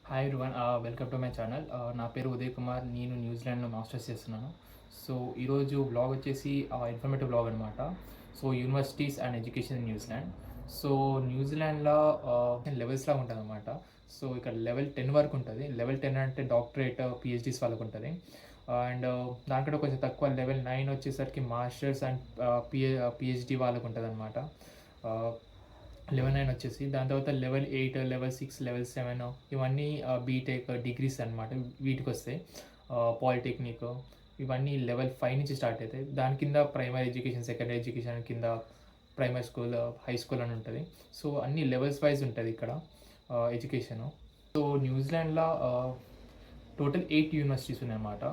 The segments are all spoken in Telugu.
Hi everyone, welcome to my channel. నా పేరు ఉదయ్ కుమార్. నేను న్యూజిలాండ్లో మాస్టర్స్ చేస్తున్నాను. సో ఈరోజు బ్లాగ్ వచ్చేసి ఇన్ఫర్మేటివ్ బ్లాగ్ అనమాట. So universities and education in New Zealand. So న్యూజిలాండ్లో లెవెల్స్లా ఉంటుంది అనమాట. సో ఇక్కడ లెవెల్ 10 వరకు ఉంటుంది. లెవెల్ 10 అంటే డాక్టరేట్, పిహెచ్డీస్ వాళ్ళకు ఉంటుంది. అండ్ దానికంటే కొంచెం తక్కువ లెవెల్ 9 వచ్చేసరికి మాస్టర్స్ అండ్ పిహెచ్డీ వాళ్ళకు ఉంటుంది అనమాట. లెవెల్ 9 వచ్చేసి దాని తర్వాత లెవెల్ 8, లెవెల్ 6, లెవెల్ 7 ఇవన్నీ బీటెక్ డిగ్రీస్ అనమాట. వీటికి వస్తాయి. పాలిటెక్నిక్ ఇవన్నీ లెవెల్ 5 నుంచి స్టార్ట్ అవుతాయి. దాని కింద ప్రైమరీ ఎడ్యుకేషన్, సెకండరీ ఎడ్యుకేషన్ కింద ప్రైమరీ స్కూల్, హై స్కూల్ అని ఉంటుంది. సో అన్ని లెవెల్స్ వైజ్ ఉంటుంది ఇక్కడ ఎడ్యుకేషను. సో న్యూజిలాండ్లో టోటల్ 8 యూనివర్సిటీస్ ఉన్నాయన్నమాట.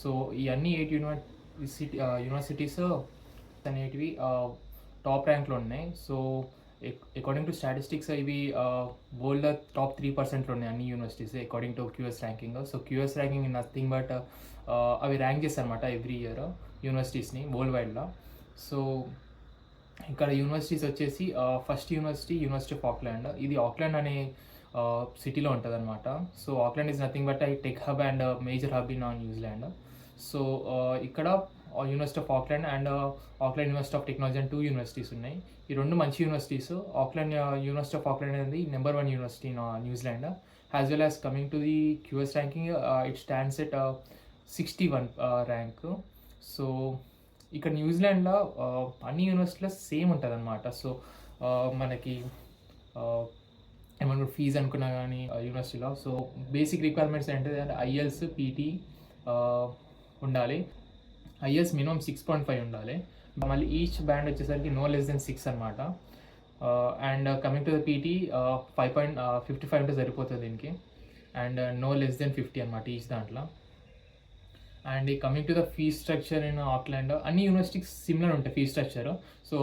సో ఈ అన్ని 8 యూనివర్సిటీస్ అనేటివి టాప్ ర్యాంక్లో ఉన్నాయి. సో అకార్డింగ్ టు స్టాటిస్టిక్స్ ఇవి వరల్డ్ టాప్ 3%లో ఉన్నాయి అన్ని universities according to QS ranking. So QS ranking nothing but అవి ర్యాంక్ చేస్తారనమాట ఎవ్రీ ఇయర్ యూనివర్సిటీస్ని వరల్డ్ వైడ్లో. సో ఇక్కడ యూనివర్సిటీస్ వచ్చేసి ఫస్ట్ యూనివర్సిటీ ఆఫ్ ఆక్లాండ్. ఇది ఆక్లాండ్ అనే సిటీలో ఉంటుంది అనమాట. So Auckland is nothing but tech hub and major hub in New Zealand. So ఇక్కడ university of Auckland and Auckland university of technology and 2 universities ఉన్నాయి. ఈ రెండు మంచి universities. Auckland university of Auckland అనేది number 1 university in New Zealand. As well as coming to the QS ranking, it stands at 61 rank. So ఇక్కడ న్యూజిలాండ్లో అన్ని యూనివర్సిటీలో సేమ్ ఉంటుంది అనమాట. సో మనకి ఏమన్నా ఫీజు అనుకున్నా కానీ యూనివర్సిటీలో సో బేసిక్ రిక్వైర్మెంట్స్ ఏంటంటే ఐఎల్స్, పీటీ ఉండాలి. ఐఎల్స్ మినిమం 6.5 ఉండాలి. మళ్ళీ ఈచ్ బ్యాండ్ వచ్చేసరికి నో లెస్ దెన్ 6 అనమాట. And coming to the PT 5.55 ఉంటే సరిపోతుంది దీనికి. అండ్ నో లెస్ దెన్ 50 అనమాట ఈచ్ దాంట్లో. And coming to the fees structure in Auckland, అన్ని యూనివర్సిటీకి సిమిలర్ ఉంటాయి ఫీజ్ స్ట్రక్చర్. సో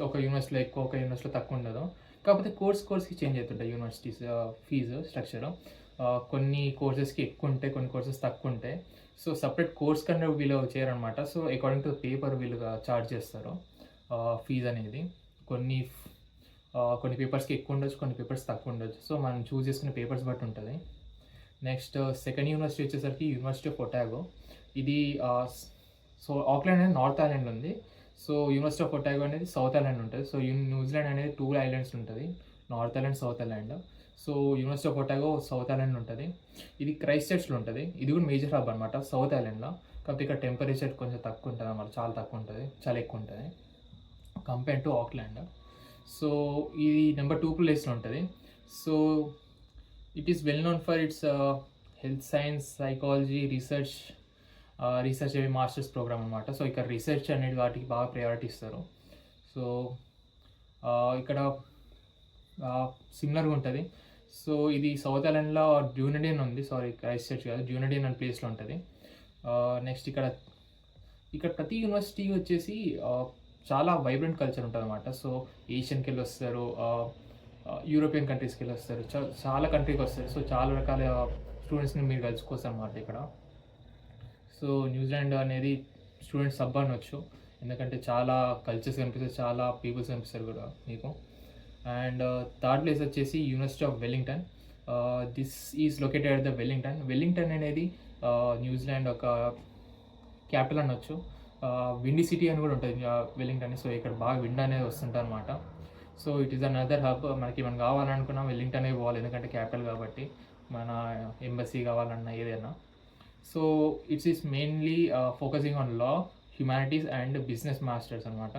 ఒక యూనివర్సిటీలో ఎక్కువ, ఒక యూనివర్సిటీలో తక్కువ ఉండదు. కాకపోతే కోర్స్కి చేంజ్ అవుతుంటాయి యూనివర్సిటీస్ ఫీజు స్ట్రక్చర్. కొన్ని కోర్సెస్కి ఎక్కువ ఉంటాయి, కొన్ని కోర్సెస్ తక్కువ ఉంటాయి. సో సపరేట్ కోర్స్ కన్నా వీళ్ళు చేయరనమాట. సో అకార్డింగ్ టు పేపర్ వీళ్ళుగా ఛార్జ్ చేస్తారు ఫీజు అనేది. కొన్ని పేపర్స్కి ఎక్కువ ఉండొచ్చు, కొన్ని పేపర్స్ తక్కువ ఉండొచ్చు. సో మనం చూస్ చేసుకునే పేపర్స్ బట్టి ఉంటుంది. నెక్స్ట్ సెకండ్ యూనివర్సిటీ వచ్చేసరికి యూనివర్సిటీ ఆఫ్ ఒటాగో. ఇది సో ఆక్లాండ్ అనేది నార్త్ ఐలాండ్ ఉంది. సో యూనివర్సిటీ ఆఫ్ ఒటాగో అనేది సౌత్ ఐలాండ్ ఉంటుంది. సో న్యూజిలాండ్ అనేది 2 ఐలాండ్స్ ఉంటుంది, north island, south island. So university of Otago south island ఉంటుంది. ఇది క్రైస్ట్ చర్చ్లో ఉంటుంది. ఇది కూడా మేజర్ హబ్ అనమాట సౌత్ ఐలాండ్లో. కాకపోతే ఇక్కడ టెంపరేచర్ కొంచెం తక్కువ ఉంటుంది అన్నమాట, చాలా తక్కువ ఉంటుంది, చాలా ఎక్కువ ఉంటుంది కంపేర్ టు ఆక్లాండ్. సో ఇది నెంబర్ 2 ప్లేస్లో ఉంటుంది. So it is well known for it's health science, psychology, research అవి మాస్టర్స్ ప్రోగ్రామ్ అనమాట. సో ఇక్కడ రీసెర్చ్ అనేది వాటికి బాగా ప్రయారిటీ ఇస్తారు. సో ఇక్కడ సిమిలర్గా ఉంటుంది. సో ఇది సౌత్ ఐలాండ్లో డ్యూనడియన్ ఉంది, సారీ క్రైస్ట్ చర్చ్ కాదు, డ్యూనడియన్ అనే ప్లేస్లో ఉంటుంది. నెక్స్ట్ ఇక్కడ ప్రతి యూనివర్సిటీ వచ్చేసి చాలా వైబ్రెంట్ కల్చర్ ఉంటుంది అనమాట. సో ఏషియన్కి వెళ్ళి వస్తారు, యూరోపియన్ కంట్రీస్కి వెళ్ళి వస్తారు, చాలా కంట్రీకి వస్తారు. సో చాలా రకాల స్టూడెంట్స్ని మీరు కలుసుకోవచ్చు అనమాట ఇక్కడ. సో న్యూజిలాండ్ అనేది స్టూడెంట్స్ సబ్ అనొచ్చు, ఎందుకంటే చాలా కల్చర్స్ కనిపిస్తాయి, చాలా పీపుల్స్ కనిపిస్తారు కూడా మీకు. అండ్ థర్డ్ ప్లేస్ వచ్చేసి university of Wellington. This is located at the Wellington అనేది న్యూజిలాండ్ ఒక క్యాపిటల్ అనొచ్చు. విండీ సిటీ అని కూడా ఉంటుంది వెల్లింగ్టన్. సో ఇక్కడ బాగా విండ్ అనేది వస్తుంటుంది అనమాట. So it is another hub. మనకి మనం కావాలనుకున్నా వెల్లింగ్టనే పోవాలి, ఎందుకంటే క్యాపిటల్ కాబట్టి, మన ఎంబసీ కావాలన్నా ఏదైనా. So it's is mainly focusing on law, humanities and business masters అనమాట.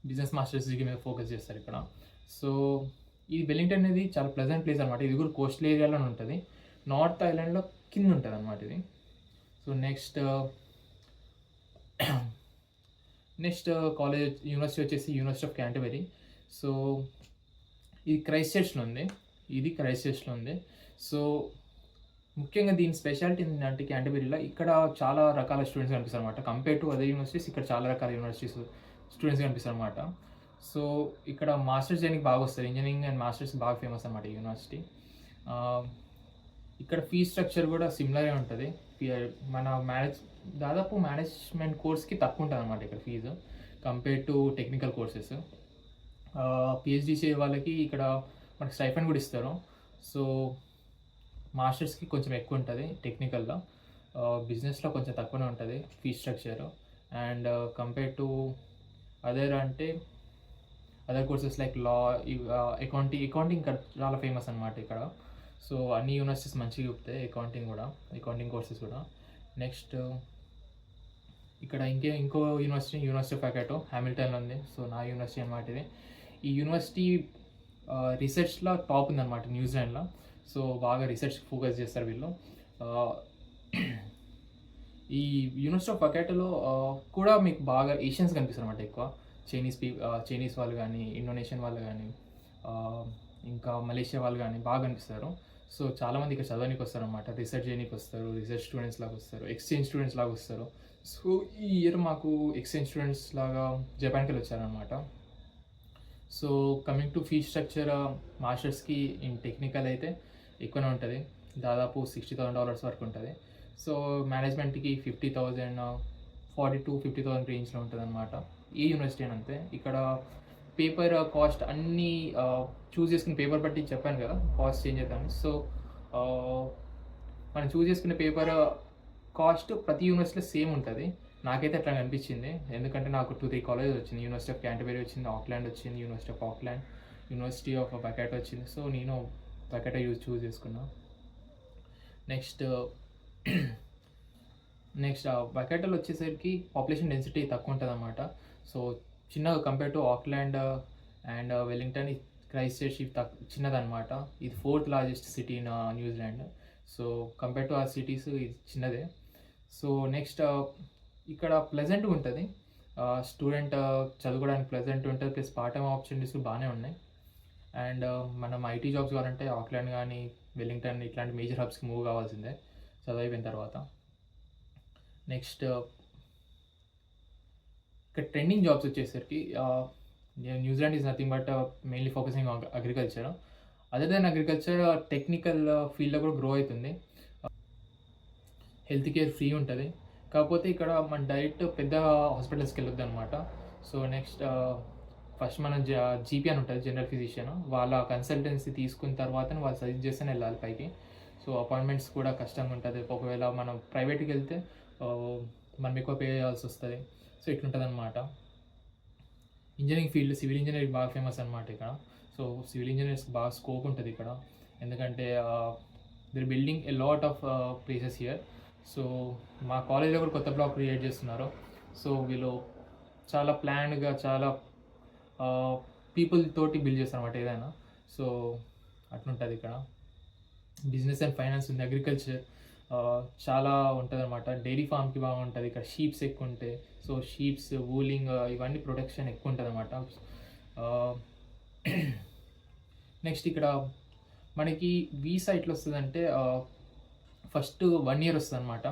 బిజినెస్ మాస్టర్స్ డిగ్రీ మీద ఫోకస్ చేస్తారు ఇక్కడ. సో ఈ వెల్లింగ్టన్ అనేది చాలా ప్లెజెంట్ ప్లేస్ అనమాట. ఇది కూడా కోస్టల్ ఏరియాలోనే ఉంటుంది, నార్త్ ఐలాండ్లో కింద ఉంటుంది అనమాట ఇది. సో నెక్స్ట్ కాలేజ్ యూనివర్సిటీ వచ్చేసి యూనివర్సిటీ ఆఫ్ క్యాంటర్బరీ. సో ఇది క్రైస్ట్ చర్చ్లో ఉంది. సో ముఖ్యంగా దీని స్పెషాలిటీ ఏంటంటే క్యాంటర్బరీలో ఇక్కడ చాలా రకాల స్టూడెంట్స్ కనిపిస్తారు అనమాట. కంపేర్ టు అదర్ యూనివర్సిటీస్ ఇక్కడ చాలా రకాల యూనివర్సిటీస్ స్టూడెంట్స్ కనిపిస్తారు అనమాట. సో ఇక్కడ మాస్టర్స్ చేయడానికి బాగా వస్తారు, ఇంజనీరింగ్ అండ్ మాస్టర్స్ బాగా ఫేమస్ అనమాట ఈ యూనివర్సిటీ. ఇక్కడ ఫీజ్ స్ట్రక్చర్ కూడా సిమిలర్గా ఉంటుంది. మన దాదాపు మేనేజ్మెంట్ కోర్స్కి తక్కువ ఉంటుంది అనమాట ఇక్కడ fee compare to technical courses. PhD చేసే వాళ్ళకి ఇక్కడ మనకి స్టైఫండ్ కూడా ఇస్తారు. సో మాస్టర్స్కి కొంచెం ఎక్కువ ఉంటుంది టెక్నికల్లో, బిజినెస్లో కొంచెం తక్కువనే ఉంటుంది fee structure. And compare to other అంటే అదర్ కోర్సెస్ లైక్ లా, అకౌంటింగ్ ఇక్కడ చాలా ఫేమస్ అనమాట ఇక్కడ. సో అన్ని యూనివర్సిటీస్ మంచిగా చెప్తాయి అకౌంటింగ్ కోర్సెస్ కూడా. నెక్స్ట్ ఇక్కడ ఇంకో యూనివర్సిటీ ఆఫ్ అకాటో హ్యామిల్టన్లో ఉంది. సో నా యూనివర్సిటీ అనమాట ఇది. ఈ యూనివర్సిటీ రీసెర్చ్లో టాప్ ఉందన్నమాట న్యూజిలాండ్లో. సో బాగా రీసెర్చ్ ఫోకస్ చేస్తారు వీళ్ళు. ఈ యూనివర్సిటీ ఆఫ్ అకాటోలో కూడా మీకు బాగా ఏషియన్స్ కనిపిస్తారు అనమాట ఎక్కువ. చైనీస్ వాళ్ళు కానీ, ఇండోనేషియన్ వాళ్ళు కానీ, ఇంకా మలేషియా వాళ్ళు కానీ బాగా కనిపిస్తారు. సో చాలామంది ఇక్కడ చదవడానికి వస్తారు అనమాట, రీసెర్చ్ చేయడానికి వస్తారు, రీసెర్చ్ స్టూడెంట్స్ లాగా వస్తారు, ఎక్స్చేంజ్ స్టూడెంట్స్ లాగా వస్తారు. సో ఈ ఇయర్ మాకు ఎక్స్చేంజ్ స్టూడెంట్స్ లాగా జపాన్కి వెళ్ళి వచ్చారనమాట. So coming to fee structure, మాస్టర్స్కి ఇన్ టెక్నికల్ అయితే ఎక్కువనే ఉంటుంది, దాదాపు $60,000 వరకు ఉంటుంది. సో మేనేజ్మెంట్కి 50,000, 40,000 to 50,000 రేంజ్లో ఉంటుంది అనమాట. ఏ యూనివర్సిటీ అని అంతే. ఇక్కడ పేపర్ కాస్ట్ అన్నీ చూస్ చేసుకునే పేపర్ బట్టి చెప్పాను కదా కాస్ట్ చేంజ్ అవుతాను. సో మనం చూస్ చేసుకునే పేపర్ కాస్ట్ ప్రతి యూనివర్సిటీలో సేమ్ ఉంటుంది. నాకైతే అట్లా అనిపించింది, ఎందుకంటే నాకు 2-3 కాలేజెస్ వచ్చింది. యూనివర్సిటీ ఆఫ్ క్యాంటర్బరీ వచ్చింది, ఆక్లాండ్ వచ్చింది, university of Auckland, university of Waikato వచ్చింది. సో నేను బకాటో చూస్ చేసుకున్నా. నెక్స్ట్ బకాటోలో వచ్చేసరికి పాపులేషన్ డెన్సిటీ తక్కువ ఉంటుంది అన్నమాట. సో చిన్నగా compare to Auckland and Wellington, Christchurch చిన్నదన్నమాట. ఇది 4th largest city in New Zealand. So compare to ఆ సిటీస్ ఇది చిన్నదే. సో నెక్స్ట్ ఇక్కడ ప్లెజెంట్గా ఉంటుంది, స్టూడెంట్ చదువుకోవడానికి ప్లెజెంట్ ఉంటుంది, ప్లస్ పార్ట్ టైం ఆపర్చునిటీస్ బాగానే ఉన్నాయి. అండ్ మనం ఐటీ జాబ్స్ కావాలంటే ఆక్లాండ్ కానీ వెల్లింగ్టన్ ఇట్లాంటి మేజర్ హబ్స్కి మూవ్ కావాల్సిందే చదువు అయిపోయిన తర్వాత. నెక్స్ట్ ఇక్కడ ట్రెండింగ్ జాబ్స్ వచ్చేసరికి New Zealand is nothing but mainly focusing on agriculture. Other than agriculture technical ఫీల్డ్లో కూడా గ్రో అవుతుంది. హెల్త్ కేర్ ఫ్రీ ఉంటుంది, కాకపోతే ఇక్కడ మన డైరెక్ట్ పెద్ద హాస్పిటల్స్కి వెళ్ళొద్దు అనమాట. సో నెక్స్ట్ ఫస్ట్ మనం జీపీ అని ఉంటుంది, జనరల్ ఫిజిషియన్, వాళ్ళ కన్సల్టెన్సీ తీసుకున్న తర్వాత వాళ్ళు సజెస్ట్ చేస్తేనే వెళ్ళాలి పైకి. సో అపాయింట్మెంట్స్ కూడా కష్టంగా ఉంటుంది. ఒకవేళ మనం ప్రైవేట్కి వెళ్తే మనం ఎక్కువ పే చేయాల్సి వస్తుంది. సో ఇట్లుంటుంది అనమాట. ఇంజనీరింగ్ ఫీల్డ్, సివిల్ ఇంజనీరింగ్ బాగా ఫేమస్ అనమాట ఇక్కడ. సో సివిల్ ఇంజనీర్స్ బాగా స్కోప్ ఉంటుంది ఇక్కడ, ఎందుకంటే they're building a lot of places here. So మా కాలేజ్లో కూడా కొత్త బ్లాక్ క్రియేట్ చేస్తున్నారు. సో వీళ్ళు చాలా ప్లాన్గా, చాలా పీపుల్ తోటి బిల్డ్ చేస్తారు అనమాట ఏదైనా. సో అట్లుంటుంది ఇక్కడ. బిజినెస్ అండ్ ఫైనాన్స్ ఉంది, అగ్రికల్చర్ చాలా ఉంటుంది అనమాట. డైరీ ఫామ్కి బాగుంటుంది ఇక్కడ, షీప్స్ ఎక్కువ ఉంటాయి. సో షీప్స్, వూలింగ్ ఇవన్నీ ప్రొటెక్షన్ ఎక్కువ ఉంటుంది అనమాట. నెక్స్ట్ ఇక్కడ మనకి వీసా ఎట్లా వస్తుందంటే ఫస్ట్ 1 year వస్తుంది అనమాట.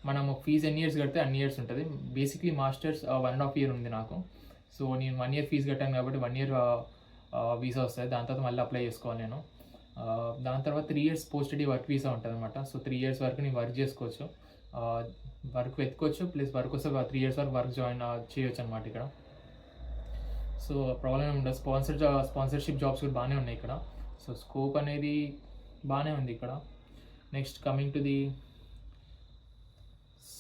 మనము ఫీజు ఎన్ని ఇయర్స్ కడితే అన్ని ఇయర్స్ ఉంటుంది. బేసిక్లీ మాస్టర్స్ 1.5 year ఉంది నాకు. సో నేను 1 year ఫీజు కట్టాను కాబట్టి 1 year వీసా వస్తుంది. దాని తర్వాత మళ్ళీ అప్లై చేసుకోవాలి నేను. దాని తర్వాత 3 years post study work visa ఉంటుంది అనమాట. సో 3 years వరకు నేను వర్క్ చేసుకోవచ్చు, వర్క్ వెతుకోవచ్చు, ప్లస్ వర్క్ వస్తే 3 years వరకు వర్క్ జాయిన్ చేయొచ్చు అనమాట ఇక్కడ. సో ప్రాబ్లం ఉండదు. స్పాన్సర్షిప్ జాబ్స్ కూడా బాగానే ఉన్నాయి ఇక్కడ. సో స్కోప్ అనేది బాగానే ఉంది ఇక్కడ. Next coming to the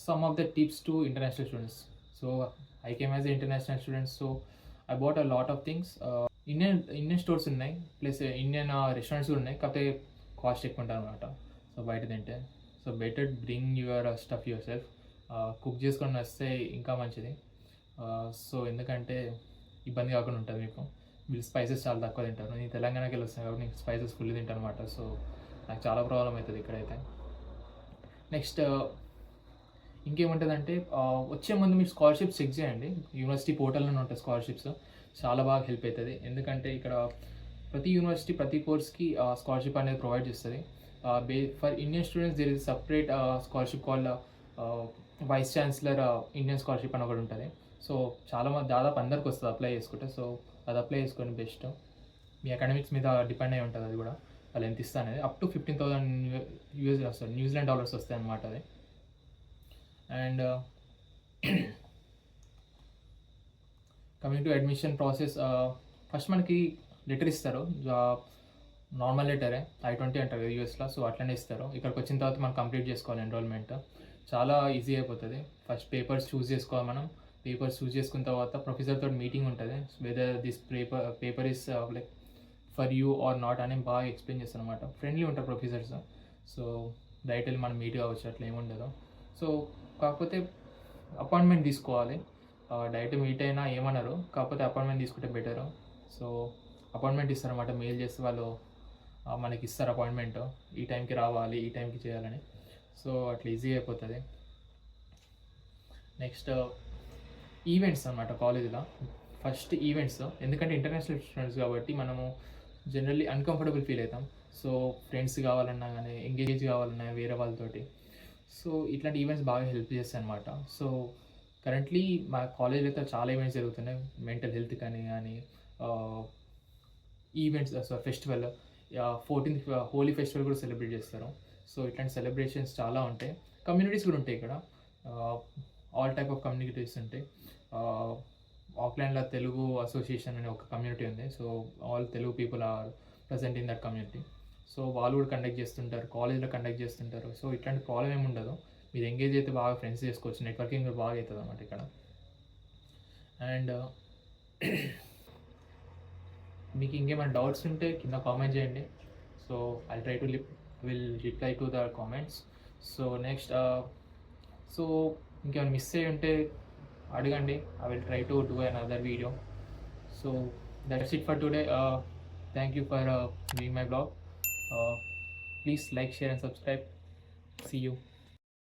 some of the tips to international students. So I came as a international students. So I bought a lot of things. Indian stores ఉన్నాయి, ప్లస్ ఇండియన్ రెస్టారెంట్స్ కూడా ఉన్నాయి, కాకపోతే కాస్ట్ ఎక్కువ ఉంటుంది అనమాట. సో బయట తింటే. So better bring your stuff your self. Cook చేసుకొని వస్తే ఇంకా మంచిది. సో ఎందుకంటే ఇబ్బంది కాకుండా ఉంటుంది మీకు. వీళ్ళు స్పైసెస్ చాలా తక్కువ తింటారు. నేను తెలంగాణకి వెళ్ళి వస్తాను కాబట్టి నేను స్పైసెస్ ఫుల్ తింటాను అనమాట. సో నాకు చాలా ప్రాబ్లం అవుతుంది ఇక్కడైతే. నెక్స్ట్ ఇంకేముంటుందంటే వచ్చే ముందు మీరు స్కాలర్షిప్స్ చెక్ చేయండి. యూనివర్సిటీ పోర్టల్లోనే ఉంటాయి స్కాలర్షిప్స్, చాలా బాగా హెల్ప్ అవుతుంది. ఎందుకంటే ఇక్కడ ప్రతి యూనివర్సిటీ ప్రతి కోర్స్కి స్కాలర్షిప్ అనేది ప్రొవైడ్ చేస్తుంది. For Indian students there is separate scholarship call vice chancellor Indian scholarship అని ఒకటి ఉంటుంది. సో చాలామంది దాదాపు అందరికి వస్తుంది అప్లై చేసుకుంటే. సో అది అప్లై చేసుకొని బెస్ట్. మీ అకాడమిక్స్ మీద డిపెండ్ అయి ఉంటుంది అది కూడా, వాళ్ళు ఎంత ఇస్తా అనేది. అప్ టు 15,000 యూఎస్ వస్తుంది, న్యూజిలాండ్ డాలర్స్ వస్తాయి అన్నమాట అది. And coming to admission process, first మనకి లెటర్ ఇస్తారు నార్మల్ లెటరే I-20 అంటారు కదా యూఎస్లో. సో అట్లనే ఇస్తారు. ఇక్కడికి వచ్చిన తర్వాత మనం కంప్లీట్ చేసుకోవాలి ఎన్రోల్మెంట్. చాలా ఈజీ అయిపోతుంది. ఫస్ట్ పేపర్స్ చూస్ చేసుకోవాలి మనం. పేపర్స్ చూస్ చేసుకున్న తర్వాత ప్రొఫెసర్ తోటి మీటింగ్ ఉంటుంది. Whether this paper is like for you or not అని బాగా ఎక్స్ప్లెయిన్ చేస్తారు అనమాట. ఫ్రెండ్లీ ఉంటారు ప్రొఫెసర్స్. సో డైరెక్ట్ వెళ్ళి మనం మీట్ కావచ్చు, అట్లా ఏముండదు. సో కాకపోతే అపాయింట్మెంట్ తీసుకోవాలి. డైరెక్ట్ మీట్ అయినా ఏమన్నారు, కాకపోతే అపాయింట్మెంట్ తీసుకుంటే బెటరు. సో అపాయింట్మెంట్ ఇస్తారన్నమాట. మెయిల్ చేస్తే వాళ్ళు మనకి ఇస్తారు అపాయింట్మెంట్, ఈ టైంకి రావాలి, ఈ టైంకి చేయాలని. సో అట్లా ఈజీ అయిపోతుంది. నెక్స్ట్ ఈవెంట్స్ అన్నమాట కాలేజీలో. ఫస్ట్ ఈవెంట్స్, ఎందుకంటే ఇంటర్నేషనల్ స్టూడెంట్స్ కాబట్టి మనము జనరల్లీ అన్కంఫర్టబుల్ ఫీల్ అవుతాం. సో ఫ్రెండ్స్ కావాలన్నా కానీ, ఎంగేజ్ కావాలన్నా వేరే వాళ్ళతోటి. సో ఇట్లాంటి ఈవెంట్స్ బాగా హెల్ప్ చేస్తాయి అనమాట. సో కరెంట్లీ మా కాలేజ్లో అయితే చాలా ఈవెంట్స్ జరుగుతున్నాయి. మెంటల్ హెల్త్ కానీ events, festival 14th Holi festival కూడా సెలబ్రేట్ చేస్తారు. సో ఇట్లాంటి సెలబ్రేషన్స్ చాలా ఉంటాయి. కమ్యూనిటీస్ కూడా ఉంటాయి ఇక్కడ. ఆల్ టైప్ ఆఫ్ కమ్యూనిటీస్ ఉంటాయి. ఆక్లాండ్లో తెలుగు అసోసియేషన్ అనే ఒక కమ్యూనిటీ ఉంది. So all Telugu people are present in that community. So వాళ్ళు కూడా కండక్ట్ చేస్తుంటారు, కాలేజ్లో కండక్ట్ చేస్తుంటారు. సో ఇట్లాంటి ప్రాబ్లం ఏమి ఉండదు. మీరు ఎంగేజ్ అయితే బాగా ఫ్రెండ్స్ చేసుకోవచ్చు, నెట్వర్కింగ్ బాగా అవుతుంది అన్నమాట ఇక్కడ. అండ్ మీకు ఇంకేమైనా డౌట్స్ ఉంటే కింద కామెంట్ చేయండి. So I try to will reply to the comments. So next so ఇంకేమైనా మిస్ అయ్యి ఉంటే అడగండి. I will try to do another video. So that's it for today. Thank you for viewing my blog. Please like, share and subscribe. See you.